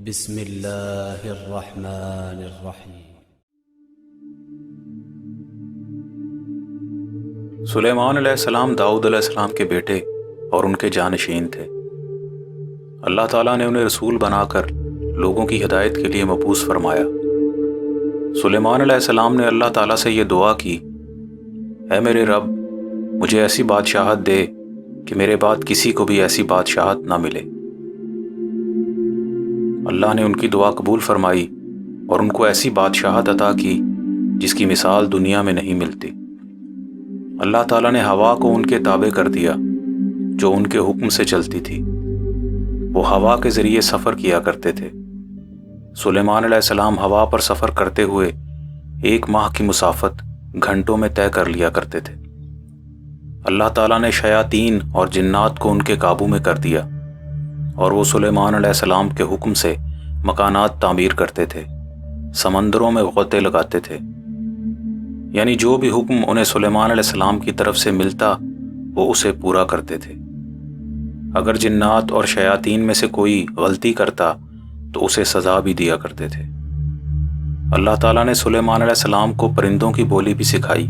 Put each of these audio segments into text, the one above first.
بسم اللہ الرحمن الرحیم۔ سلیمان علیہ السلام داؤد علیہ السلام کے بیٹے اور ان کے جانشین تھے۔ اللہ تعالیٰ نے انہیں رسول بنا کر لوگوں کی ہدایت کے لیے مبعوث فرمایا۔ سلیمان علیہ السلام نے اللہ تعالیٰ سے یہ دعا کی، اے میرے رب، مجھے ایسی بادشاہت دے کہ میرے بعد کسی کو بھی ایسی بادشاہت نہ ملے۔ اللہ نے ان کی دعا قبول فرمائی اور ان کو ایسی بادشاہت عطا کی جس کی مثال دنیا میں نہیں ملتی۔ اللہ تعالیٰ نے ہوا کو ان کے تابع کر دیا جو ان کے حکم سے چلتی تھی۔ وہ ہوا کے ذریعے سفر کیا کرتے تھے۔ سلیمان علیہ السلام ہوا پر سفر کرتے ہوئے 1 ماہ کی مسافت گھنٹوں میں طے کر لیا کرتے تھے۔ اللہ تعالیٰ نے شیاطین اور جنات کو ان کے قابو میں کر دیا اور وہ سلیمان علیہ السلام کے حکم سے مکانات تعمیر کرتے تھے، سمندروں میں غوطے لگاتے تھے، یعنی جو بھی حکم انہیں سلیمان علیہ السلام کی طرف سے ملتا وہ اسے پورا کرتے تھے۔ اگر جنات اور شیاطین میں سے کوئی غلطی کرتا تو اسے سزا بھی دیا کرتے تھے۔ اللہ تعالیٰ نے سلیمان علیہ السلام کو پرندوں کی بولی بھی سکھائی،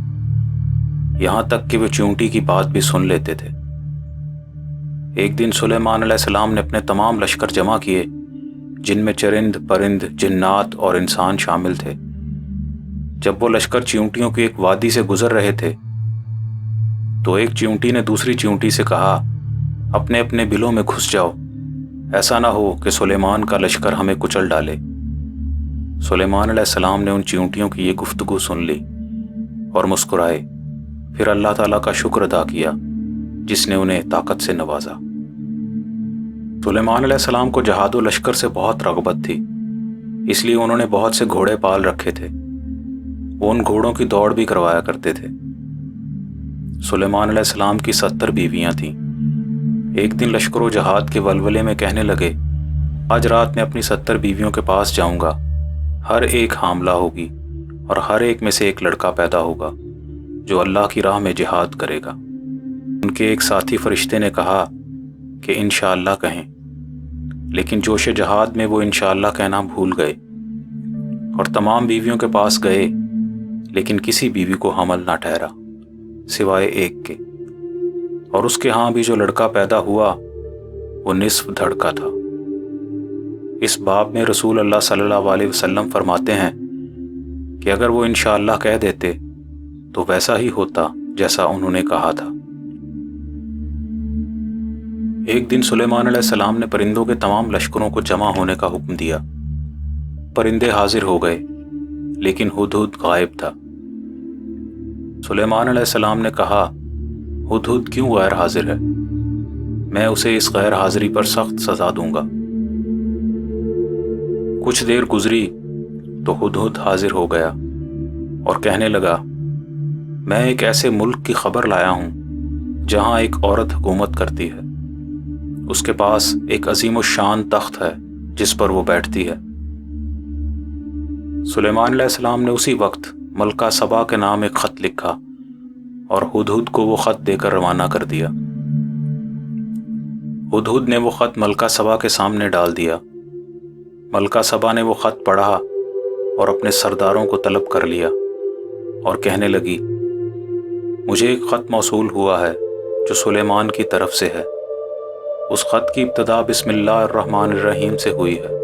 یہاں تک کہ وہ چیونٹی کی بات بھی سن لیتے تھے۔ ایک دن سلیمان علیہ السلام نے اپنے تمام لشکر جمع کیے، جن میں چرند، پرند، جنات اور انسان شامل تھے۔ جب وہ لشکر چیونٹیوں کی ایک وادی سے گزر رہے تھے تو ایک چیونٹی نے دوسری چیونٹی سے کہا، اپنے اپنے بلوں میں گھس جاؤ، ایسا نہ ہو کہ سلیمان کا لشکر ہمیں کچل ڈالے۔ سلیمان علیہ السلام نے ان چیونٹیوں کی یہ گفتگو سن لی اور مسکرائے، پھر اللہ تعالیٰ کا شکر ادا کیا جس نے انہیں طاقت سے نوازا۔ سلیمان علیہ السلام کو جہاد و لشکر سے بہت رغبت تھی، اس لیے انہوں نے بہت سے گھوڑے پال رکھے تھے۔ وہ ان گھوڑوں کی دوڑ بھی کروایا کرتے تھے۔ سلیمان علیہ السلام کی 70 بیویاں تھیں۔ ایک دن لشکر و جہاد کے ولولے میں کہنے لگے، آج رات میں اپنی 70 بیویوں کے پاس جاؤں گا، ہر ایک حاملہ ہوگی اور ہر ایک میں سے ایک لڑکا پیدا ہوگا جو اللہ کی راہ میں جہاد کرے گا۔ ان کے ایک ساتھی فرشتے نے کہا کہ انشاءاللہ کہیں، لیکن جوش جہاد میں وہ انشاءاللہ کہنا بھول گئے اور تمام بیویوں کے پاس گئے، لیکن کسی بیوی کو حمل نہ ٹھہرا سوائے ایک کے، اور اس کے ہاں بھی جو لڑکا پیدا ہوا وہ نصف دھڑ کا تھا۔ اس باب میں رسول اللہ صلی اللہ علیہ وسلم فرماتے ہیں کہ اگر وہ انشاءاللہ کہہ دیتے تو ویسا ہی ہوتا جیسا انہوں نے کہا تھا۔ ایک دن سلیمان علیہ السلام نے پرندوں کے تمام لشکروں کو جمع ہونے کا حکم دیا۔ پرندے حاضر ہو گئے، لیکن ہدہد غائب تھا۔ سلیمان علیہ السلام نے کہا، ہدہد کیوں غیر حاضر ہے؟ میں اسے اس غیر حاضری پر سخت سزا دوں گا۔ کچھ دیر گزری تو ہدہد حاضر ہو گیا اور کہنے لگا، میں ایک ایسے ملک کی خبر لایا ہوں جہاں ایک عورت حکومت کرتی ہے، اس کے پاس ایک عظیم الشان تخت ہے جس پر وہ بیٹھتی ہے۔ سلیمان علیہ السلام نے اسی وقت ملکہ سبا کے نام ایک خط لکھا اور ہدہد کو وہ خط دے کر روانہ کر دیا۔ ہدہد نے وہ خط ملکہ سبا کے سامنے ڈال دیا۔ ملکہ سبا نے وہ خط پڑھا اور اپنے سرداروں کو طلب کر لیا اور کہنے لگی، مجھے ایک خط موصول ہوا ہے جو سلیمان کی طرف سے ہے۔ اس خط کی ابتدا بسم اللہ الرحمن الرحیم سے ہوئی ہے۔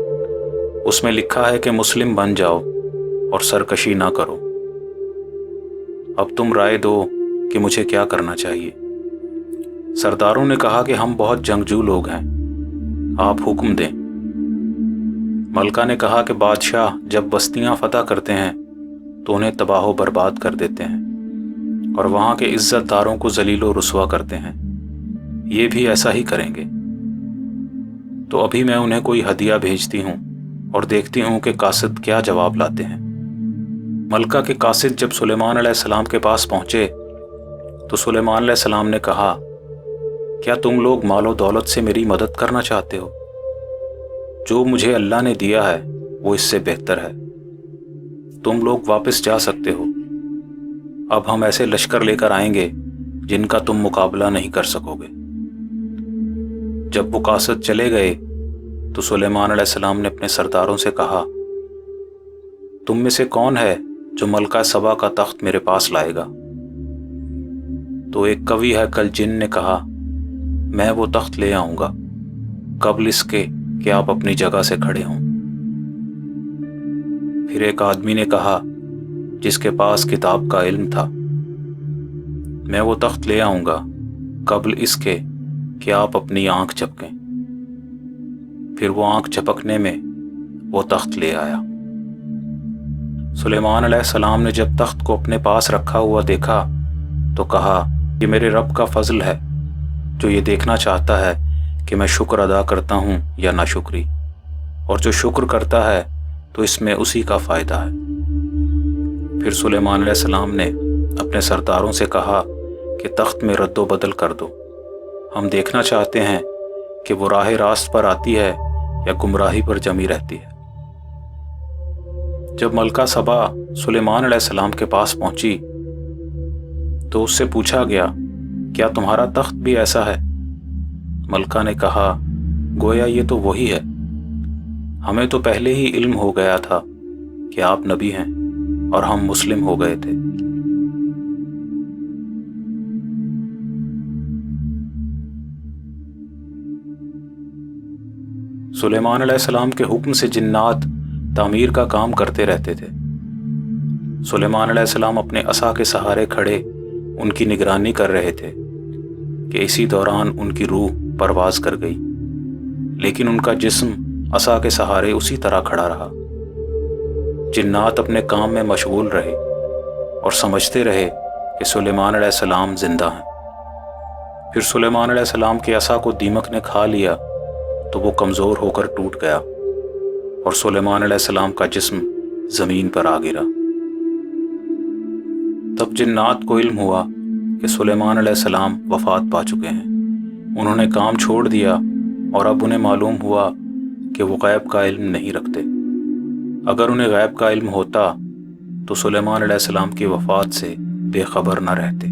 اس میں لکھا ہے کہ مسلم بن جاؤ اور سرکشی نہ کرو۔ اب تم رائے دو کہ مجھے کیا کرنا چاہیے۔ سرداروں نے کہا کہ ہم بہت جنگجو لوگ ہیں، آپ حکم دیں۔ ملکہ نے کہا کہ بادشاہ جب بستیاں فتح کرتے ہیں تو انہیں تباہ و برباد کر دیتے ہیں اور وہاں کے عزت داروں کو ذلیل و رسوا کرتے ہیں، یہ بھی ایسا ہی کریں گے۔ تو ابھی میں انہیں کوئی ہدیہ بھیجتی ہوں اور دیکھتی ہوں کہ قاصد کیا جواب لاتے ہیں۔ ملکہ کے قاصد جب سلیمان علیہ السلام کے پاس پہنچے تو سلیمان علیہ السلام نے کہا، کیا تم لوگ مال و دولت سے میری مدد کرنا چاہتے ہو؟ جو مجھے اللہ نے دیا ہے وہ اس سے بہتر ہے، تم لوگ واپس جا سکتے ہو۔ اب ہم ایسے لشکر لے کر آئیں گے جن کا تم مقابلہ نہیں کر سکو گے۔ جب وہ قاصد چلے گئے تو سلیمان علیہ السلام نے اپنے سرداروں سے کہا، تم میں سے کون ہے جو ملکہ سبا کا تخت میرے پاس لائے گا؟ تو ایک قوی ہیکل جن نے کہا، میں وہ تخت لے آؤں گا قبل اس کے کہ آپ اپنی جگہ سے کھڑے ہوں۔ پھر ایک آدمی نے کہا جس کے پاس کتاب کا علم تھا، میں وہ تخت لے آؤں گا قبل اس کے کہ آپ اپنی آنکھ جھپکیں۔ پھر وہ آنکھ جھپکنے میں وہ تخت لے آیا۔ سلیمان علیہ السلام نے جب تخت کو اپنے پاس رکھا ہوا دیکھا تو کہا، یہ میرے رب کا فضل ہے جو یہ دیکھنا چاہتا ہے کہ میں شکر ادا کرتا ہوں یا ناشکری، اور جو شکر کرتا ہے تو اس میں اسی کا فائدہ ہے۔ پھر سلیمان علیہ السلام نے اپنے سرداروں سے کہا کہ تخت میں رد و بدل کر دو، ہم دیکھنا چاہتے ہیں کہ وہ راہ راست پر آتی ہے یا گمراہی پر جمی رہتی ہے۔ جب ملکہ سبا سلیمان علیہ السلام کے پاس پہنچی تو اس سے پوچھا گیا، کیا تمہارا تخت بھی ایسا ہے؟ ملکہ نے کہا، گویا یہ تو وہی ہے، ہمیں تو پہلے ہی علم ہو گیا تھا کہ آپ نبی ہیں اور ہم مسلم ہو گئے تھے۔ سلیمان علیہ السلام کے حکم سے جنات تعمیر کا کام کرتے رہتے تھے۔ سلیمان علیہ السلام اپنے عصا کے سہارے کھڑے ان کی نگرانی کر رہے تھے کہ اسی دوران ان کی روح پرواز کر گئی، لیکن ان کا جسم عصا کے سہارے اسی طرح کھڑا رہا۔ جنات اپنے کام میں مشغول رہے اور سمجھتے رہے کہ سلیمان علیہ السلام زندہ ہیں۔ پھر سلیمان علیہ السلام کے عصا کو دیمک نے کھا لیا تو وہ کمزور ہو کر ٹوٹ گیا اور سلیمان علیہ السلام کا جسم زمین پر آ گرا۔ تب جنات کو علم ہوا کہ سلیمان علیہ السلام وفات پا چکے ہیں۔ انہوں نے کام چھوڑ دیا اور اب انہیں معلوم ہوا کہ وہ غیب کا علم نہیں رکھتے۔ اگر انہیں غیب کا علم ہوتا تو سلیمان علیہ السلام کی وفات سے بے خبر نہ رہتے۔